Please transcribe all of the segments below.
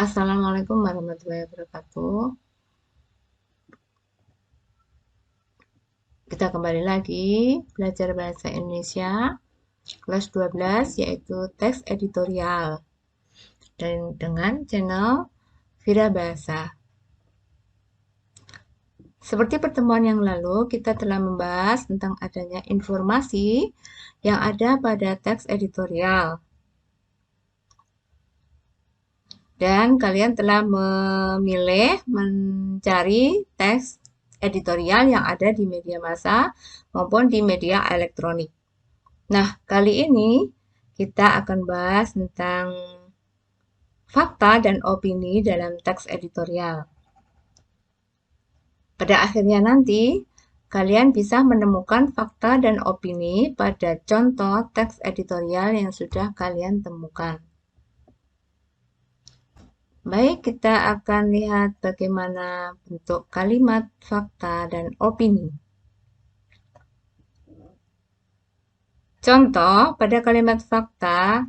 Assalamualaikum warahmatullahi wabarakatuh. Kita kembali lagi belajar bahasa Indonesia kelas 12 yaitu teks editorial dan dengan channel Vira Bahasa. Seperti pertemuan yang lalu, kita telah membahas tentang adanya informasi yang ada pada teks editorial. Dan kalian telah memilih mencari teks editorial yang ada di media massa maupun di media elektronik. Nah, kali ini kita akan bahas tentang fakta dan opini dalam teks editorial. Pada akhirnya nanti, kalian bisa menemukan fakta dan opini pada contoh teks editorial yang sudah kalian temukan. Baik, kita akan lihat bagaimana bentuk kalimat fakta dan opini. Contoh, pada kalimat fakta,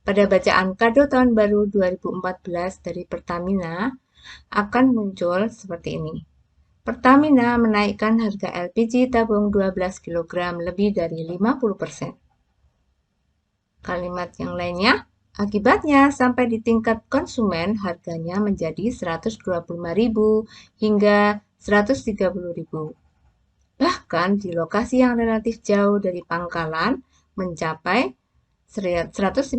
pada bacaan kado tahun baru 2014 dari Pertamina, akan muncul seperti ini. Pertamina menaikkan harga LPG tabung 12 kg lebih dari 50%. Kalimat yang lainnya, akibatnya sampai di tingkat konsumen harganya menjadi 125.000 hingga 130.000. Bahkan di lokasi yang relatif jauh dari pangkalan mencapai 150.000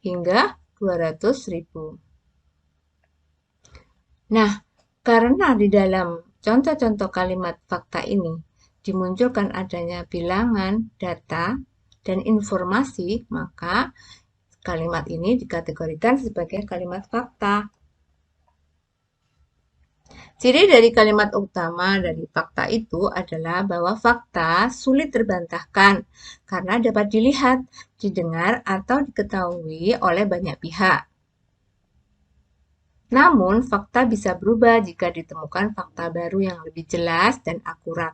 hingga 200.000. Nah, karena di dalam contoh-contoh kalimat fakta ini dimunculkan adanya bilangan, data, dan informasi, maka kalimat ini dikategorikan sebagai kalimat fakta. Ciri dari kalimat utama dari fakta itu adalah bahwa fakta sulit terbantahkan karena dapat dilihat, didengar, atau diketahui oleh banyak pihak. Namun, fakta bisa berubah jika ditemukan fakta baru yang lebih jelas dan akurat.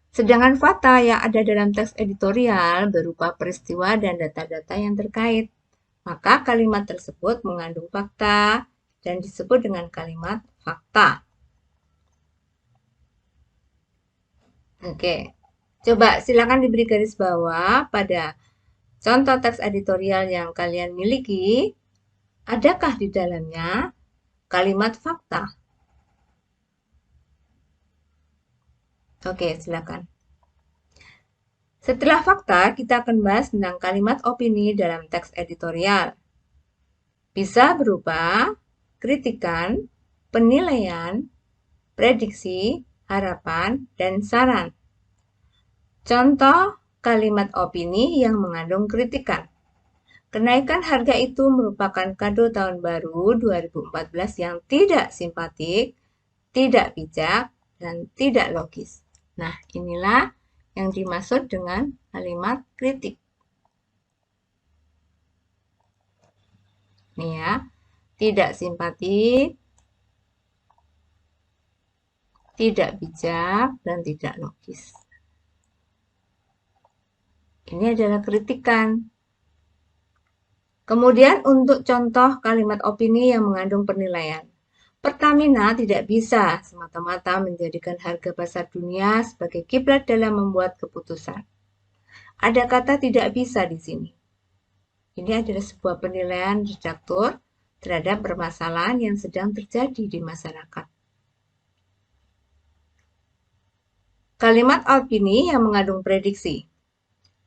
Sedangkan fakta yang ada dalam teks editorial berupa peristiwa dan data-data yang terkait. Maka kalimat tersebut mengandung fakta dan disebut dengan kalimat fakta. Oke, coba silakan diberi garis bawah pada contoh teks editorial yang kalian miliki. Adakah di dalamnya kalimat fakta? Oke, silakan. Setelah fakta, kita akan bahas tentang kalimat opini dalam teks editorial. Bisa berupa kritikan, penilaian, prediksi, harapan, dan saran. Contoh kalimat opini yang mengandung kritikan. Kenaikan harga itu merupakan kado tahun baru 2014 yang tidak simpatik, tidak bijak, dan tidak logis. Nah, inilah yang dimaksud dengan kalimat kritik. Nih ya, tidak simpatik, tidak bijak, dan tidak logis. Ini adalah kritikan. Kemudian untuk contoh kalimat opini yang mengandung penilaian. Pertamina tidak bisa semata-mata menjadikan harga pasar dunia sebagai kiblat dalam membuat keputusan. Ada kata tidak bisa di sini. Ini adalah sebuah penilaian redaktur terhadap permasalahan yang sedang terjadi di masyarakat. Kalimat opini yang mengandung prediksi.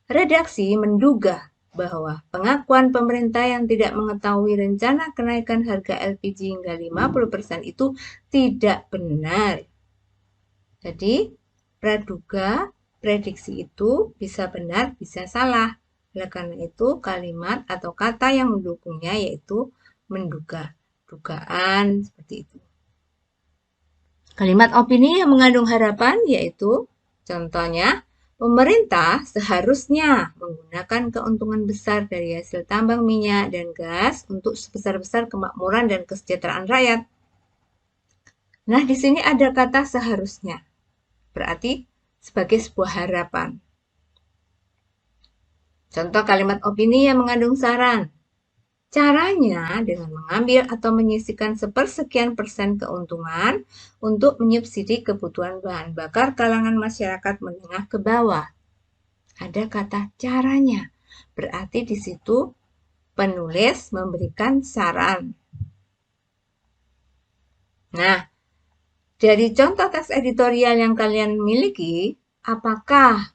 Redaksi menduga bahwa pengakuan pemerintah yang tidak mengetahui rencana kenaikan harga LPG hingga 50% itu tidak benar. Jadi, praduga, prediksi itu bisa benar, bisa salah. Oleh karena itu, kalimat atau kata yang mendukungnya yaitu menduga, dugaan, seperti itu. Kalimat opini yang mengandung harapan yaitu contohnya, pemerintah seharusnya menggunakan keuntungan besar dari hasil tambang minyak dan gas untuk sebesar-besar kemakmuran dan kesejahteraan rakyat. Nah, di sini ada kata seharusnya. Berarti sebagai sebuah harapan. Contoh kalimat opini yang mengandung saran. Caranya dengan mengambil atau menyisihkan sepersekian persen keuntungan untuk menyubsidi kebutuhan bahan bakar kalangan masyarakat menengah ke bawah. Ada kata caranya, berarti di situ penulis memberikan saran. Nah, dari contoh teks editorial yang kalian miliki, apakah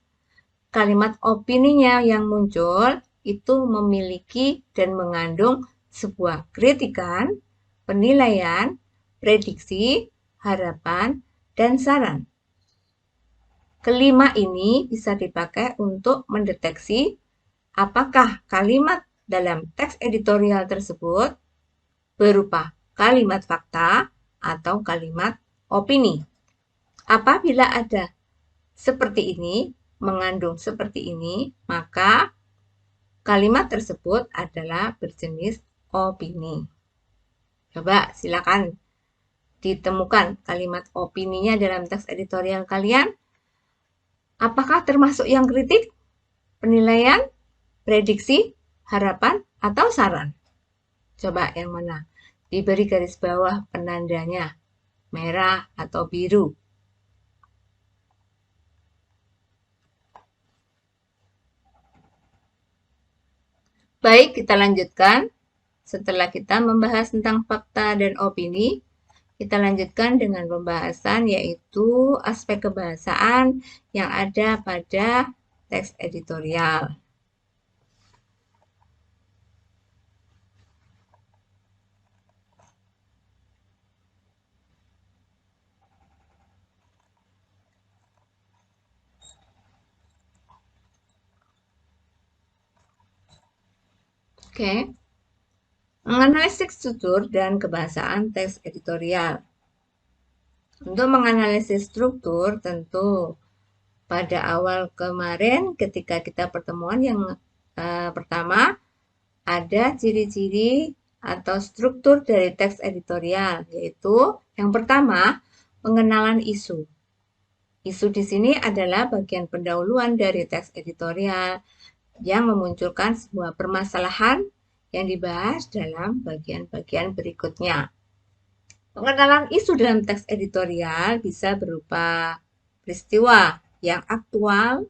kalimat opininya yang muncul itu memiliki dan mengandung sebuah kritikan, penilaian, prediksi, harapan, dan saran? Kelima ini bisa dipakai untuk mendeteksi apakah kalimat dalam teks editorial tersebut berupa kalimat fakta atau kalimat opini. Apabila ada seperti ini, mengandung seperti ini, maka kalimat tersebut adalah berjenis opini. Coba silakan ditemukan kalimat opininya dalam teks editorial kalian. Apakah termasuk yang kritik, penilaian, prediksi, harapan, atau saran? Coba yang mana? Diberi garis bawah penandanya, merah atau biru. Baik, kita lanjutkan. Setelah kita membahas tentang fakta dan opini, kita lanjutkan dengan pembahasan yaitu aspek kebahasaan yang ada pada teks editorial. Oke. Menganalisis struktur dan kebahasaan teks editorial. Untuk menganalisis struktur, tentu pada awal kemarin ketika kita pertemuan yang pertama, ada ciri-ciri atau struktur dari teks editorial, yaitu yang pertama, pengenalan isu. Isu di sini adalah bagian pendahuluan dari teks editorial yang memunculkan sebuah permasalahan yang dibahas dalam bagian-bagian berikutnya. Pengenalan isu dalam teks editorial bisa berupa peristiwa yang aktual,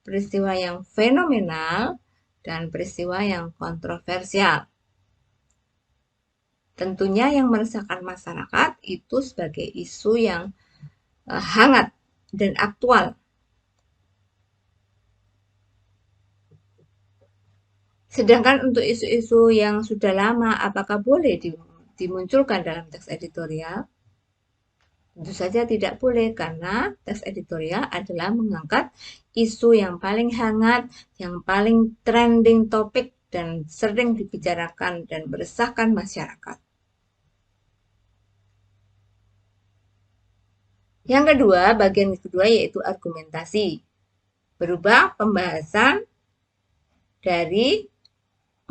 peristiwa yang fenomenal, dan peristiwa yang kontroversial. Tentunya yang meresahkan masyarakat itu sebagai isu yang hangat dan aktual. Sedangkan untuk isu-isu yang sudah lama, apakah boleh dimunculkan dalam teks editorial? Tentu saja tidak boleh karena teks editorial adalah mengangkat isu yang paling hangat, yang paling trending topik dan sering dibicarakan dan meresahkan masyarakat. Yang kedua, bagian kedua yaitu argumentasi. Berupa pembahasan dari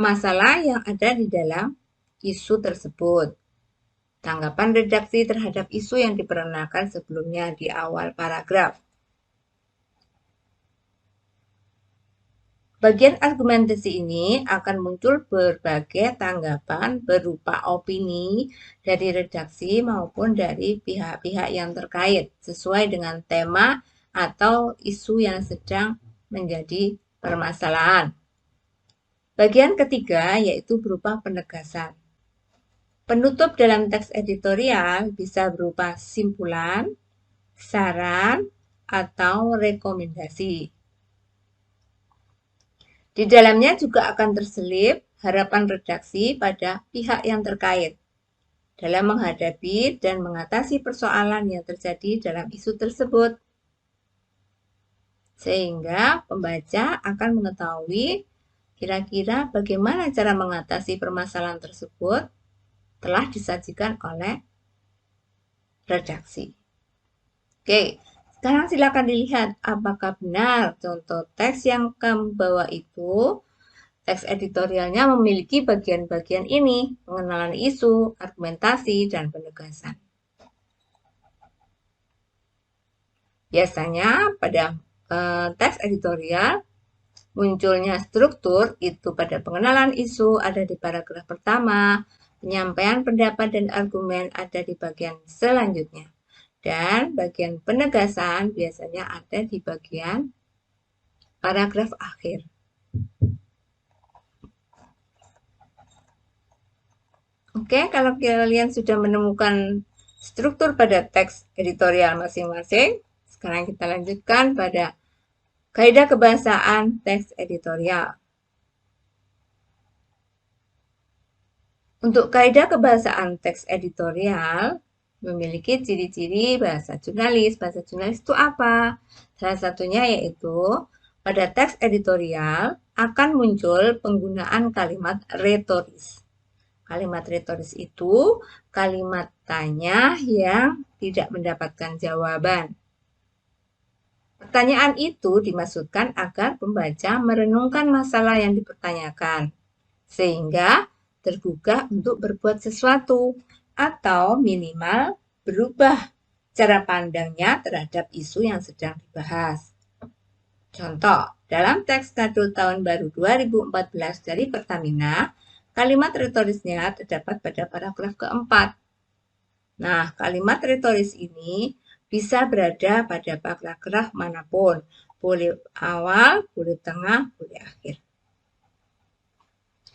masalah yang ada di dalam isu tersebut. Tanggapan redaksi terhadap isu yang diperkenalkan sebelumnya di awal paragraf. Bagian argumentasi ini akan muncul berbagai tanggapan berupa opini dari redaksi maupun dari pihak-pihak yang terkait sesuai dengan tema atau isu yang sedang menjadi permasalahan. Bagian ketiga yaitu berupa penegasan. Penutup dalam teks editorial bisa berupa simpulan, saran, atau rekomendasi. Di dalamnya juga akan terselip harapan redaksi pada pihak yang terkait dalam menghadapi dan mengatasi persoalan yang terjadi dalam isu tersebut. Sehingga pembaca akan mengetahui kira-kira bagaimana cara mengatasi permasalahan tersebut telah disajikan oleh redaksi. Oke, sekarang silakan dilihat apakah benar contoh teks yang kamu bawa itu, teks editorialnya memiliki bagian-bagian ini, pengenalan isu, argumentasi, dan penegasan. Biasanya pada teks editorial Munculnya struktur itu pada pengenalan isu ada di paragraf pertama, penyampaian pendapat dan argumen ada di bagian selanjutnya. Dan bagian penegasan biasanya ada di bagian paragraf akhir. Oke, kalau kalian sudah menemukan struktur pada teks editorial masing-masing, sekarang kita lanjutkan pada kaidah kebahasaan teks editorial. Untuk kaidah kebahasaan teks editorial memiliki ciri-ciri bahasa jurnalis. Bahasa jurnalis itu apa? Salah satunya yaitu pada teks editorial akan muncul penggunaan kalimat retoris. Kalimat retoris itu kalimat tanya yang tidak mendapatkan jawaban. Pertanyaan itu dimaksudkan agar pembaca merenungkan masalah yang dipertanyakan, sehingga tergugah untuk berbuat sesuatu atau minimal berubah cara pandangnya terhadap isu yang sedang dibahas. Contoh, dalam teks kado tahun baru 2014 dari Pertamina, kalimat retorisnya terdapat pada paragraf keempat. Nah, kalimat retoris ini bisa berada pada paragraf manapun, boleh awal, boleh tengah, boleh akhir.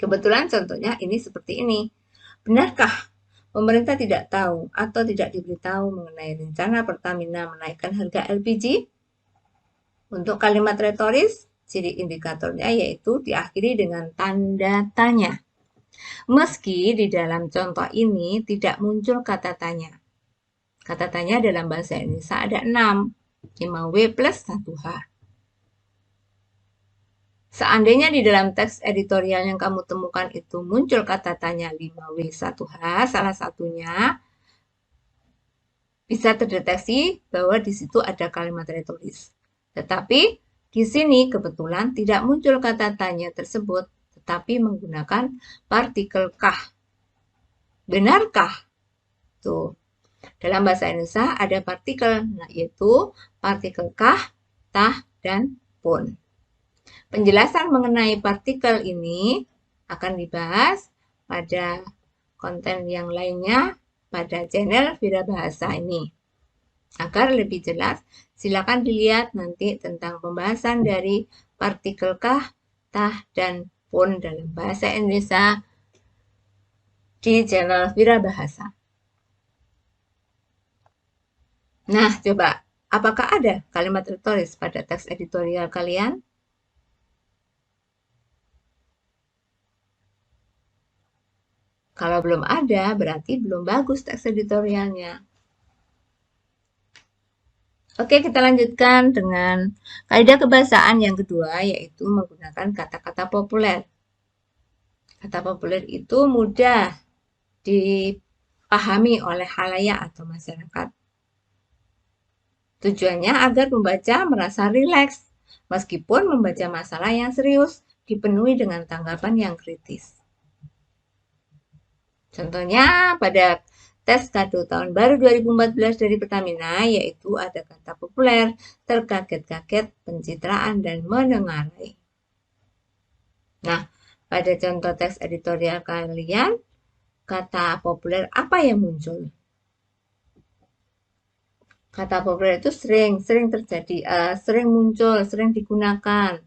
Kebetulan contohnya ini seperti ini. Benarkah pemerintah tidak tahu atau tidak diberitahu mengenai rencana Pertamina menaikkan harga LPG? Untuk kalimat retoris, ciri indikatornya yaitu diakhiri dengan tanda tanya. Meski di dalam contoh ini tidak muncul kata tanya. Kata tanya dalam bahasa Indonesia ada 6, 5W plus 1H. Seandainya di dalam teks editorial yang kamu temukan itu muncul kata tanya 5W 1H, salah satunya bisa terdeteksi bahwa di situ ada kalimat retoris. Tetapi di sini kebetulan tidak muncul kata tanya tersebut, tetapi menggunakan partikel kah. Benarkah? Tuh. Dalam bahasa Indonesia ada partikel, yaitu partikel kah, tah, dan pun. Penjelasan mengenai partikel ini akan dibahas pada konten yang lainnya pada channel Wirabahasa ini. Agar lebih jelas, silakan dilihat nanti tentang pembahasan dari partikel kah, tah, dan pun dalam bahasa Indonesia di channel Wirabahasa. Nah, coba, apakah ada kalimat retoris pada teks editorial kalian? Kalau belum ada, berarti belum bagus teks editorialnya. Oke, kita lanjutkan dengan kaidah kebahasaan yang kedua, yaitu menggunakan kata-kata populer. Kata populer itu mudah dipahami oleh khalayak atau masyarakat. Tujuannya agar pembaca merasa rileks, meskipun membaca masalah yang serius, dipenuhi dengan tanggapan yang kritis. Contohnya pada tes kado tahun baru 2014 dari Pertamina, yaitu ada kata populer, terkaget-kaget, pencitraan, dan menengarai. Nah, pada contoh teks editorial kalian, kata populer apa yang muncul? Kata populer itu sering terjadi, sering muncul, sering digunakan.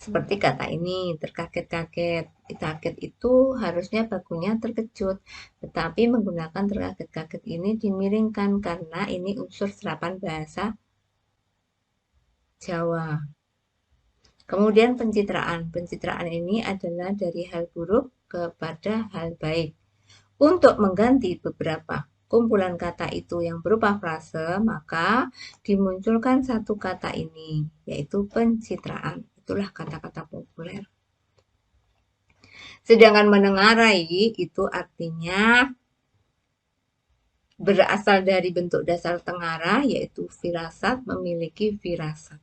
Seperti kata ini, terkaget-kaget. Kaget itu harusnya bakunya terkejut, tetapi menggunakan terkaget-kaget ini dimiringkan karena ini unsur serapan bahasa Jawa. Kemudian pencitraan. Pencitraan ini adalah dari hal buruk kepada hal baik. Untuk mengganti beberapa kumpulan kata itu yang berupa frase, maka dimunculkan satu kata ini, yaitu pencitraan. Itulah kata-kata populer. Sedangkan menengarai itu artinya berasal dari bentuk dasar tengarah, yaitu firasat, memiliki firasat.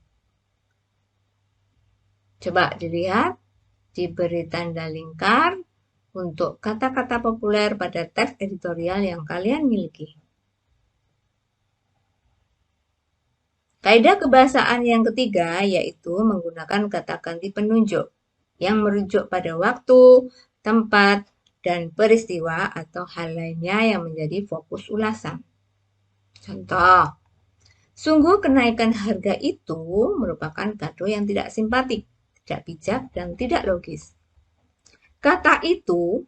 Coba dilihat, diberi tanda lingkar untuk kata-kata populer pada teks editorial yang kalian miliki. Kaidah kebahasaan yang ketiga yaitu menggunakan kata ganti penunjuk yang merujuk pada waktu, tempat, dan peristiwa atau hal lainnya yang menjadi fokus ulasan. Contoh, sungguh kenaikan harga itu merupakan kado yang tidak simpatik, tidak bijak, dan tidak logis. Kata itu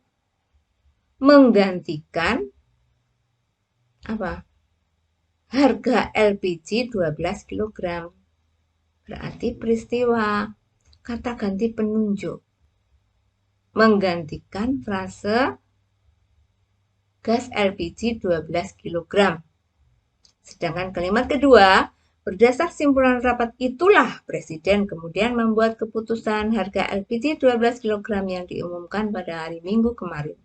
menggantikan apa? Harga LPG 12 kg. Berarti peristiwa. Kata ganti penunjuk. Menggantikan frase gas LPG 12 kg. Sedangkan kalimat kedua, berdasar simpulan rapat itulah Presiden kemudian membuat keputusan harga LPG 12 kg yang diumumkan pada hari Minggu kemarin.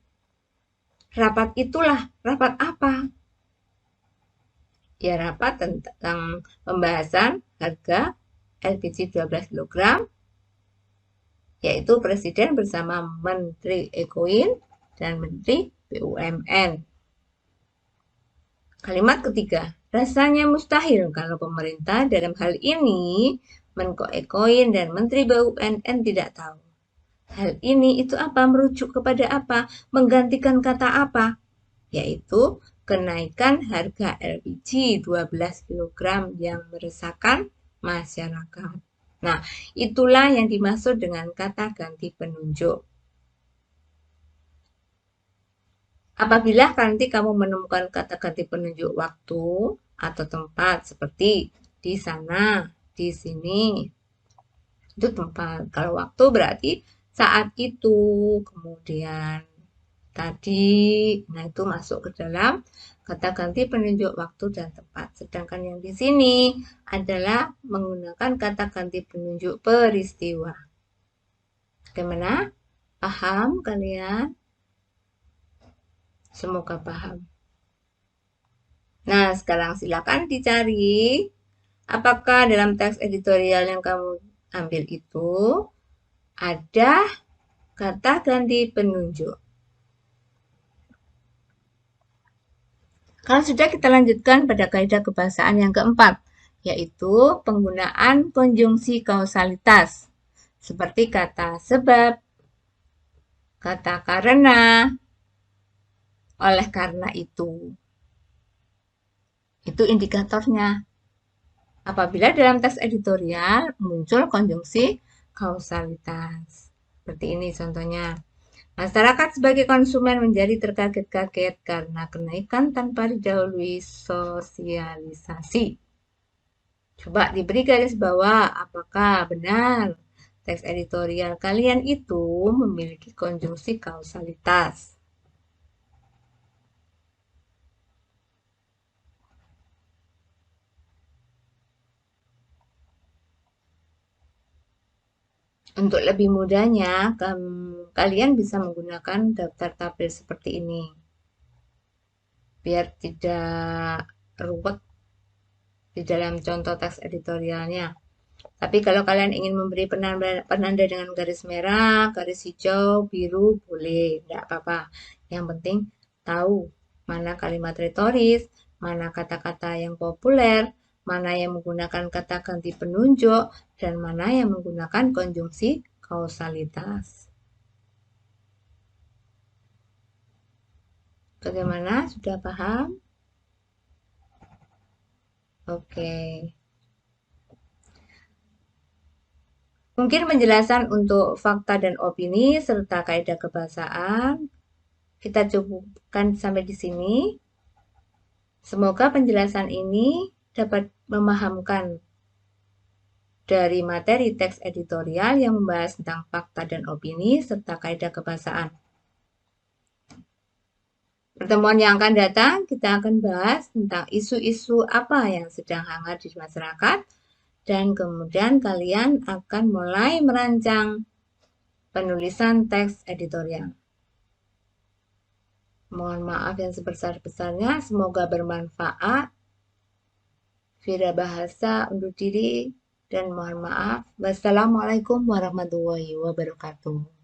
Rapat itulah, rapat apa? Ya, rapat tentang pembahasan harga LPG 12 kg, yaitu Presiden bersama Menteri Ekoin dan Menteri BUMN. Kalimat ketiga, rasanya mustahil kalau pemerintah dalam hal ini Menko Ekoin dan Menteri BUMN tidak tahu. Hal ini itu apa? Merujuk kepada apa? Menggantikan kata apa? Yaitu kenaikan harga LPG 12 kg yang meresahkan masyarakat. Nah, itulah yang dimaksud dengan kata ganti penunjuk. Apabila nanti kamu menemukan kata ganti penunjuk waktu atau tempat seperti di sana, di sini, itu tempat. Kalau waktu berarti saat itu, kemudian tadi, nah itu masuk ke dalam kata ganti penunjuk waktu dan tempat. Sedangkan yang di sini adalah menggunakan kata ganti penunjuk peristiwa. Bagaimana? Paham kalian? Semoga paham. Nah, sekarang silakan dicari apakah dalam teks editorial yang kamu ambil itu ada kata ganti penunjuk. Kalau sudah, kita lanjutkan pada kaidah kebahasaan yang keempat, yaitu penggunaan konjungsi kausalitas. Seperti kata sebab, kata karena, oleh karena itu. Itu indikatornya. Apabila dalam teks editorial muncul konjungsi kausalitas. Seperti ini contohnya. Masyarakat sebagai konsumen menjadi terkaget-kaget karena kenaikan tanpa didahului sosialisasi. Coba diberi garis bawah, apakah benar teks editorial kalian itu memiliki konjungsi kausalitas? Untuk lebih mudahnya, kalian bisa menggunakan daftar tabel seperti ini. Biar tidak ruwet di dalam contoh teks editorialnya. Tapi kalau kalian ingin memberi penanda dengan garis merah, garis hijau, biru, boleh, tidak apa-apa. Yang penting tahu mana kalimat retoris, mana kata-kata yang populer, mana yang menggunakan kata ganti penunjuk, dan mana yang menggunakan konjungsi kausalitas. Bagaimana? Sudah paham? Oke. Mungkin penjelasan untuk fakta dan opini serta kaidah kebahasaan kita cukupkan sampai di sini. Semoga penjelasan ini dapat memahamkan dari materi teks editorial yang membahas tentang fakta dan opini serta kaidah kebahasaan. Pertemuan yang akan datang, kita akan bahas tentang isu-isu apa yang sedang hangat di masyarakat, dan kemudian kalian akan mulai merancang penulisan teks editorial. Mohon maaf yang sebesar-besarnya, semoga bermanfaat. Vira Bahasa undur diri dan mohon maaf. Wassalamualaikum warahmatullahi wabarakatuh.